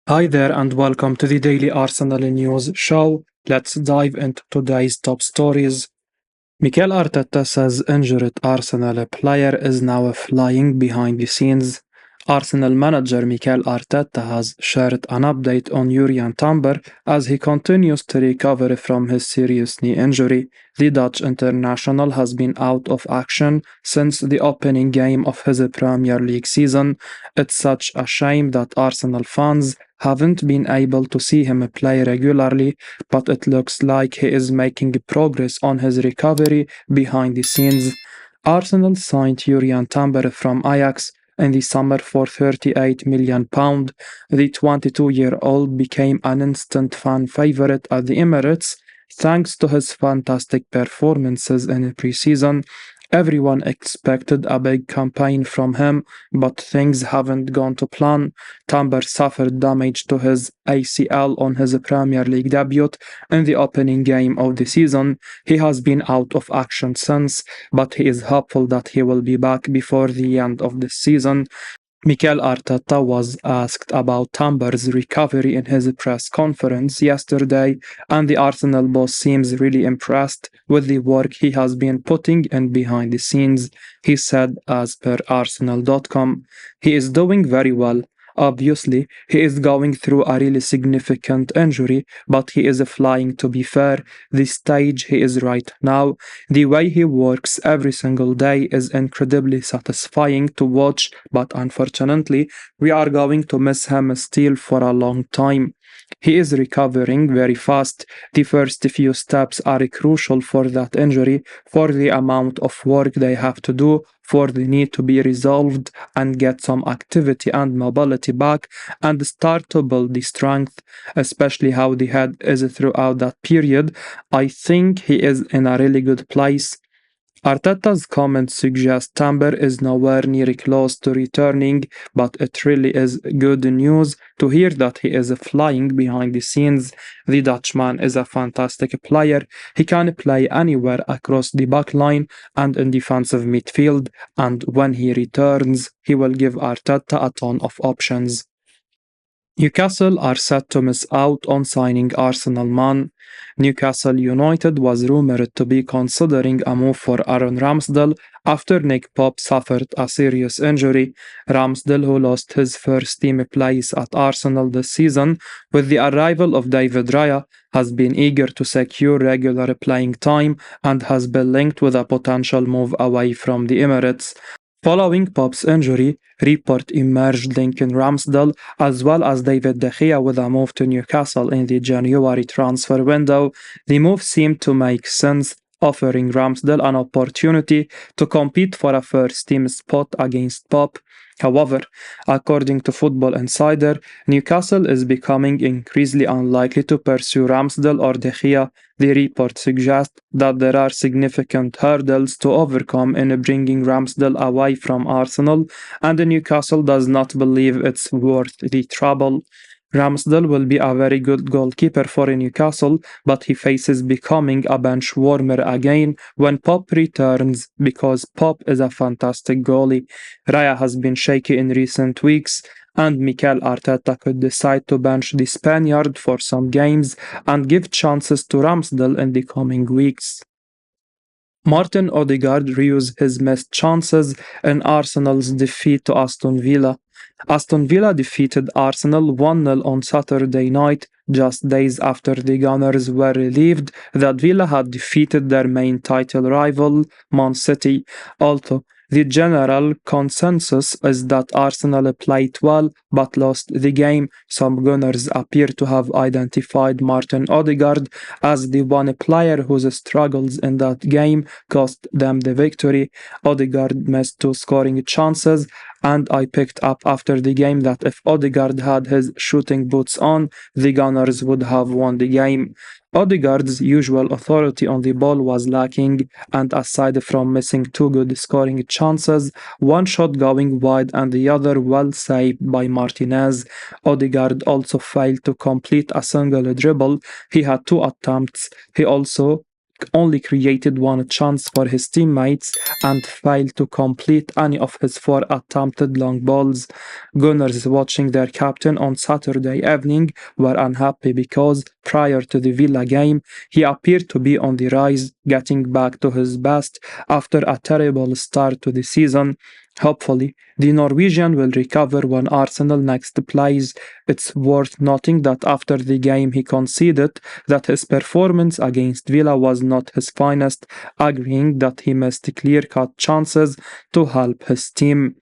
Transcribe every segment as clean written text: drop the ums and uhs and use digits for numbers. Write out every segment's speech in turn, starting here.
Hi there and welcome to the Daily Arsenal News Show. Let's dive into today's top stories. Mikel Arteta says injured Arsenal player is now flying behind the scenes. Arsenal manager Mikel Arteta has shared an update on Jurrien Timber as he continues to recover from his serious knee injury. The Dutch international has been out of action since the opening game of his Premier League season. It's such a shame that Arsenal fans haven't been able to see him play regularly, but it looks like he is making progress on his recovery behind the scenes. Arsenal signed Jurrien Timber from Ajax in the summer for £38 million. The 22-year-old became an instant fan favorite at the Emirates thanks to his fantastic performances in pre-season. Everyone expected a big campaign from him, but things haven't gone to plan. Timber suffered damage to his ACL on his Premier League debut in the opening game of the season. He has been out of action since, but he is hopeful that he will be back before the end of the season. Mikel Arteta was asked about Timber's recovery in his press conference yesterday, and the Arsenal boss seems really impressed with the work he has been putting in behind the scenes. He said, as per Arsenal.com, he is doing very well. Obviously, he is going through a really significant injury, but he is flying. To be fair, the stage he is right now, the way he works every single day is incredibly satisfying to watch, but unfortunately, we are going to miss him still for a long time. He is recovering very fast. The first few steps are crucial for that injury, for the amount of work they have to do for the knee to be resolved and get some activity and mobility back and start to build the strength, especially how the head is throughout that period. I think he is in a really good place. Arteta's comments suggest Timber is nowhere near close to returning, but it really is good news to hear that he is flying behind the scenes. The Dutchman is a fantastic player. He can play anywhere across the backline and in defensive midfield, and when he returns, he will give Arteta a ton of options. Newcastle are set to miss out on signing Arsenal man. Newcastle United was rumoured to be considering a move for Aaron Ramsdale after Nick Pope suffered a serious injury. Ramsdale, who lost his first team place at Arsenal this season with the arrival of David Raya, has been eager to secure regular playing time and has been linked with a potential move away from the Emirates. Following Pop's injury, report emerged linking Ramsdale as well as David De Gea with a move to Newcastle in the January transfer window. The move seemed to make sense, offering Ramsdale an opportunity to compete for a first-team spot against Pop. However, according to Football Insider, Newcastle is becoming increasingly unlikely to pursue Ramsdale or De Gea. The report suggests that there are significant hurdles to overcome in bringing Ramsdale away from Arsenal, and Newcastle does not believe it's worth the trouble. Ramsdale will be a very good goalkeeper for Newcastle, but he faces becoming a bench warmer again when Pop returns because Pop is a fantastic goalie. Raya has been shaky in recent weeks, and Mikel Arteta could decide to bench the Spaniard for some games and give chances to Ramsdale in the coming weeks. Martin Odegaard reused his missed chances in Arsenal's defeat to Aston Villa. Aston Villa defeated Arsenal 1-0 on Saturday night, just days after the Gunners were relieved that Villa had defeated their main title rival, Man City. Although the general consensus is that Arsenal played well but lost the game, some Gunners appear to have identified Martin Odegaard as the one player whose struggles in that game cost them the victory. Odegaard missed two scoring chances, and I picked up after the game that if Odegaard had his shooting boots on, the Gunners would have won the game. Odegaard's usual authority on the ball was lacking, and aside from missing two good scoring chances, one shot going wide and the other well saved by Martinez, Odegaard also failed to complete a single dribble. He had two attempts. He also only created one chance for his teammates and failed to complete any of his 4 attempted long balls. Gunners watching their captain on Saturday evening were unhappy because prior to the Villa game, he appeared to be on the rise, getting back to his best after a terrible start to the season. Hopefully, the Norwegian will recover when Arsenal next plays. It's worth noting that after the game he conceded that his performance against Villa was not his finest, agreeing that he missed clear-cut chances to help his team.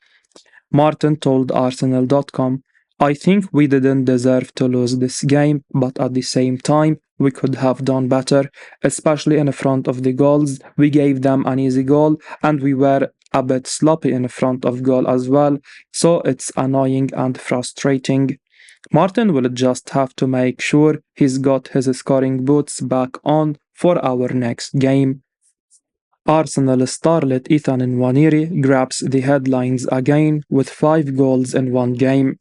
Martin told Arsenal.com, "I think we didn't deserve to lose this game, but at the same time, we could have done better, especially in front of the goals. We gave them an easy goal, and we were a bit sloppy in front of goal as well, so it's annoying and frustrating." Martin will just have to make sure he's got his scoring boots back on for our next game. Arsenal starlet Ethan Nwaneri grabs the headlines again with 5 goals in one game.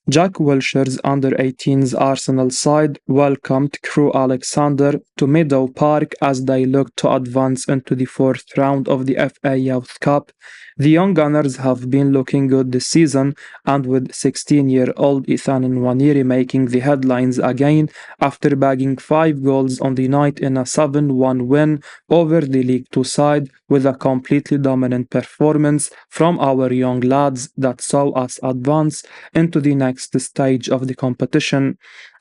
Jack Wilshere's under-18s Arsenal side welcomed Crewe Alexander to Meadow Park as they look to advance into the 4th round of the FA Youth Cup. The young Gunners have been looking good this season, and with 16-year-old Ethan Nwaneri making the headlines again after bagging 5 goals on the night in a 7-1 win over the League Two side with a completely dominant performance from our young lads that saw us advance into the next stage of the competition.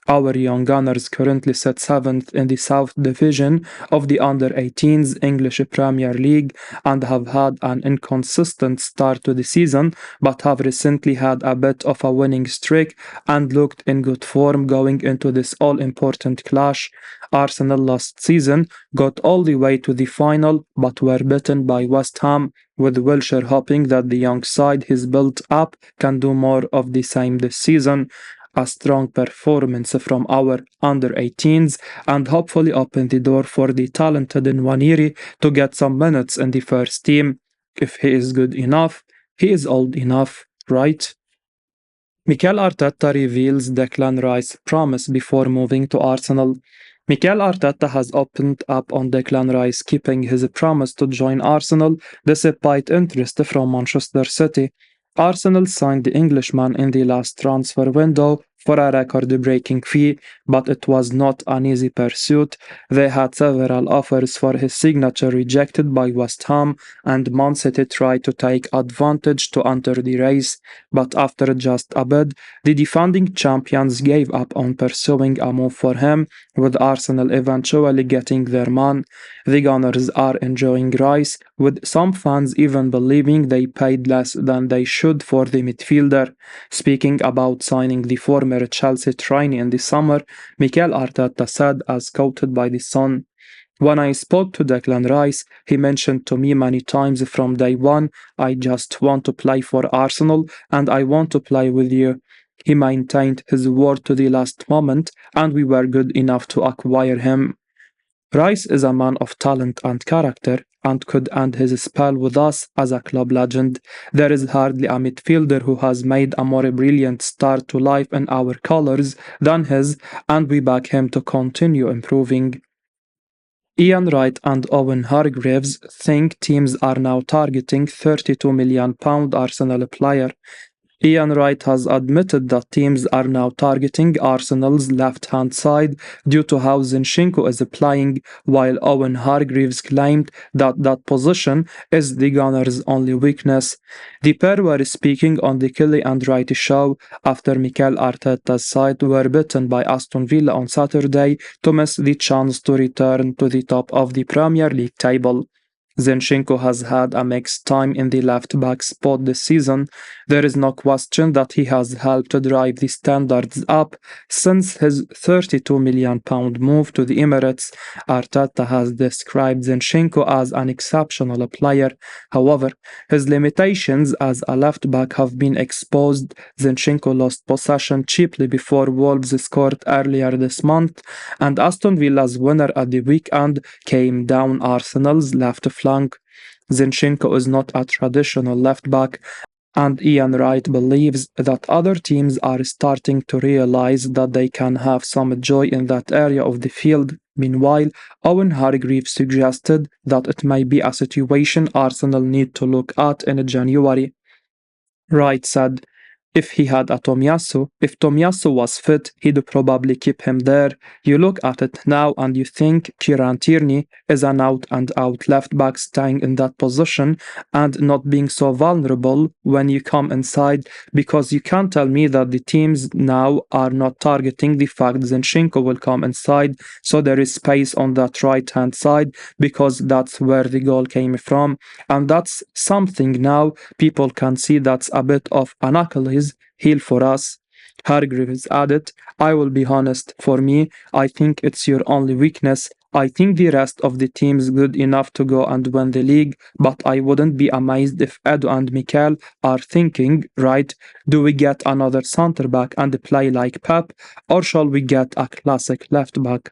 Our young Gunners currently sit 7th in the South Division of the Under-18s English Premier League and have had an inconsistent start to the season, but have recently had a bit of a winning streak and looked in good form going into this all-important clash. Arsenal last season got all the way to the final but were beaten by West Ham, with Wilshere hoping that the young side he's built up can do more of the same this season. A strong performance from our under-18s and hopefully open the door for the talented Nwaneri to get some minutes in the first team. If he is good enough, he is old enough, right? Mikel Arteta reveals Declan Rice's promise before moving to Arsenal. Mikel Arteta has opened up on Declan Rice keeping his promise to join Arsenal despite interest from Manchester City. Arsenal signed the Englishman in the last transfer window for a record-breaking fee, but it was not an easy pursuit. They had several offers for his signature rejected by West Ham, and Man City tried to take advantage to enter the race, but after just a bid, the defending champions gave up on pursuing a move for him, with Arsenal eventually getting their man. The Gunners are enjoying Rice, with some fans even believing they paid less than they should for the midfielder. Speaking about signing the former Chelsea trainee in the summer, Mikel Arteta said, as quoted by The Sun, "When I spoke to Declan Rice, he mentioned to me many times from day one, I just want to play for Arsenal and I want to play with you. He maintained his word to the last moment and we were good enough to acquire him." Rice is a man of talent and character and could end his spell with us as a club legend. There is hardly a midfielder who has made a more brilliant start to life in our colours than his, and we back him to continue improving. Ian Wright and Owen Hargreaves think teams are now targeting £32 million Arsenal player. Ian Wright has admitted that teams are now targeting Arsenal's left-hand side due to how Zinchenko is playing, while Owen Hargreaves claimed that that position is the Gunners' only weakness. The pair were speaking on the Kelly and Wright show after Mikel Arteta's side were beaten by Aston Villa on Saturday to miss the chance to return to the top of the Premier League table. Zinchenko has had a mixed time in the left-back spot this season. There is no question that he has helped to drive the standards up since his £32 million move to the Emirates. Arteta has described Zinchenko as an exceptional player. However, his limitations as a left-back have been exposed. Zinchenko lost possession cheaply before Wolves scored earlier this month, and Aston Villa's winner at the weekend came down Arsenal's left flank. Zinchenko is not a traditional left-back, And Ian Wright believes that other teams are starting to realize that they can have some joy in that area of the field. Meanwhile, Owen Hargreaves suggested that it may be a situation Arsenal need to look at in January. Wright said, if Tomiyasu was fit, he'd probably keep him there. You look at it now and you think Kieran Tierney is an out-and-out left-back staying in that position and not being so vulnerable when you come inside, because you can't tell me that the teams now are not targeting the fact Zinchenko will come inside, so there is space on that right-hand side because that's where the goal came from, and that's something now people can see that's a bit of an Achilles heel for us. Hargreaves added, I will be honest, for me, I think it's your only weakness. I think the rest of the team's good enough to go and win the league, but I wouldn't be amazed if Edu and Mikel are thinking, right, do we get another centre back and play like Pep, or shall we get a classic left back?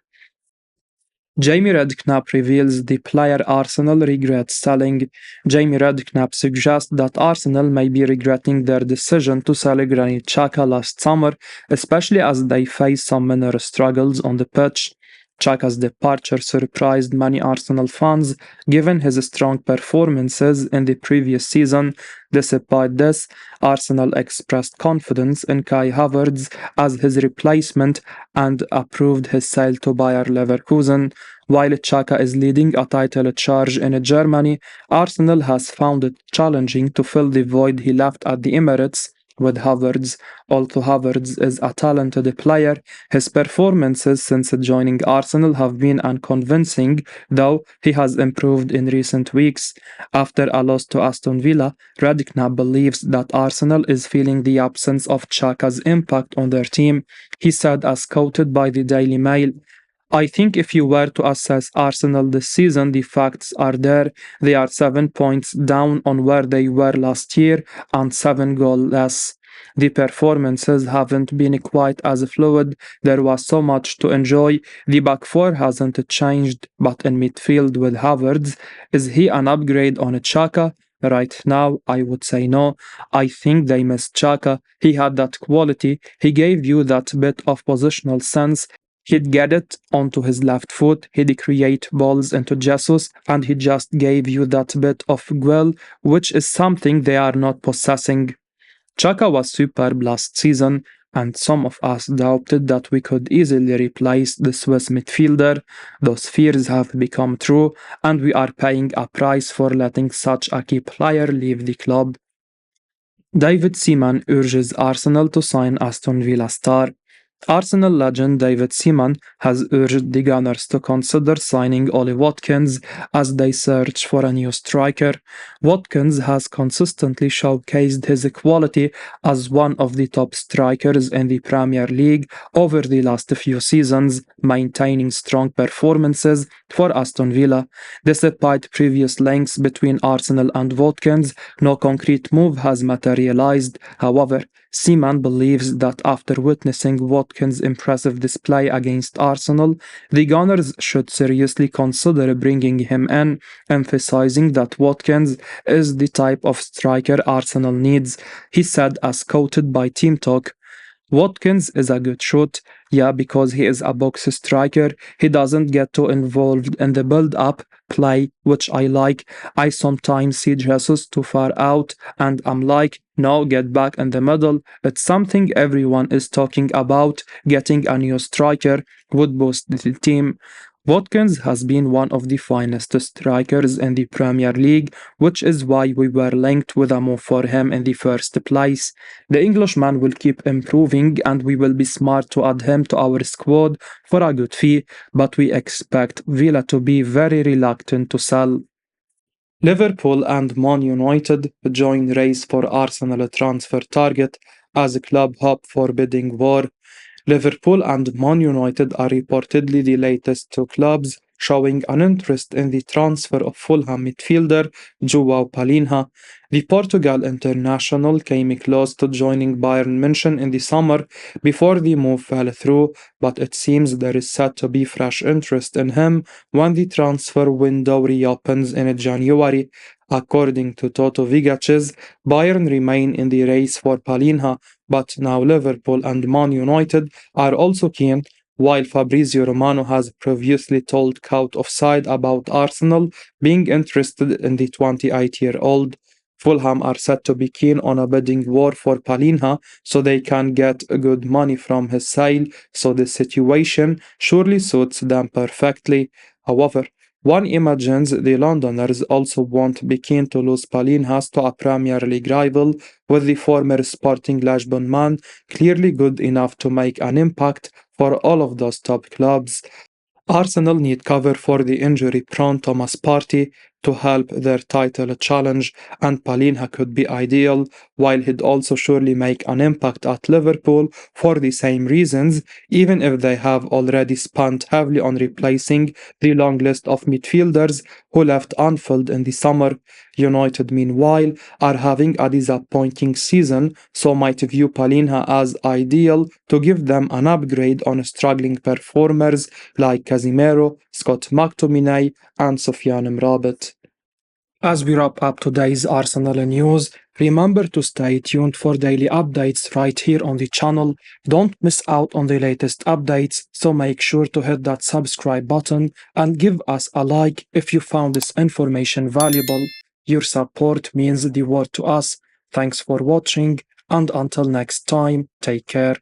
Jamie Redknapp reveals the player Arsenal regrets selling. Jamie Redknapp suggests that Arsenal may be regretting their decision to sell Granit Xhaka last summer, especially as they face some minor struggles on the pitch. Xhaka's departure surprised many Arsenal fans, given his strong performances in the previous season. Despite this, Arsenal expressed confidence in Kai Havertz as his replacement and approved his sale to Bayer Leverkusen. While Xhaka is leading a title charge in Germany, Arsenal has found it challenging to fill the void he left at the Emirates with Havertz. Although Havertz is a talented player, his performances since joining Arsenal have been unconvincing, though he has improved in recent weeks. After a loss to Aston Villa, Redknapp believes that Arsenal is feeling the absence of Xhaka's impact on their team. He said, as quoted by the Daily Mail, I think if you were to assess Arsenal this season, the facts are there. They are 7 points down on where they were last year and 7 goals less. The performances haven't been quite as fluid. There was so much to enjoy. The back four hasn't changed, but in midfield with Havertz, is he an upgrade on Xhaka? Right now, I would say no. I think they missed Xhaka. He had that quality. He gave you that bit of positional sense. He'd get it onto his left foot, he'd create balls into Jesus, and he just gave you that bit of will, which is something they are not possessing. Xhaka was superb last season, and some of us doubted that we could easily replace the Swiss midfielder. Those fears have become true, and we are paying a price for letting such a key player leave the club. David Seaman urges Arsenal to sign Aston Villa star. Arsenal legend David Seaman has urged the Gunners to consider signing Ollie Watkins as they search for a new striker. Watkins has consistently showcased his quality as one of the top strikers in the Premier League over the last few seasons, maintaining strong performances for Aston Villa. Despite previous links between Arsenal and Watkins, no concrete move has materialized. However, Seaman believes that after witnessing Watkins' impressive display against Arsenal, the Gunners should seriously consider bringing him in, emphasizing that Watkins is the type of striker Arsenal needs. He said, as quoted by Team Talk, Watkins is a good shot, yeah, because he is a box striker. He doesn't get too involved in the build-up play, which I like. I sometimes see Jesus too far out, and I'm like, no, get back in the middle. It's something everyone is talking about. Getting a new striker would boost the team. Watkins has been one of the finest strikers in the Premier League, which is why we were linked with a move for him in the first place. The Englishman will keep improving, and we will be smart to add him to our squad for a good fee, but we expect Villa to be very reluctant to sell. Liverpool and Man United join race for Arsenal transfer target as a club hope for bidding war. Liverpool and Man United are reportedly the latest two clubs showing an interest in the transfer of Fulham midfielder João Palhinha. The Portugal international came close to joining Bayern München in the summer before the move fell through, but it seems there is said to be fresh interest in him when the transfer window reopens in January. According to Toto Vigac's, Bayern remain in the race for Palhinha, but now Liverpool and Man United are also keen, while Fabrizio Romano has previously told Cout Offside about Arsenal being interested in the 28-year-old. Fulham are said to be keen on a bidding war for Palhinha so they can get good money from his sale, so the situation surely suits them perfectly. However, one imagines the Londoners also won't be keen to lose Palhinha to a Premier League rival, with the former Sporting Lisbon man clearly good enough to make an impact for all of those top clubs. Arsenal need cover for the injury-prone Thomas Partey to help their title challenge, and Palhinha could be ideal, while he'd also surely make an impact at Liverpool for the same reasons, even if they have already spent heavily on replacing the long list of midfielders who left Anfield in the summer. United, meanwhile, are having a disappointing season, so might view Palhinha as ideal to give them an upgrade on struggling performers like Casemiro, Scott McTominay, and Sofyan Amrabat. As we wrap up today's Arsenal news, remember to stay tuned for daily updates right here on the channel. Don't miss out on the latest updates, so make sure to hit that subscribe button and give us a like if you found this information valuable. Your support means the world to us. Thanks for watching, and until next time, take care.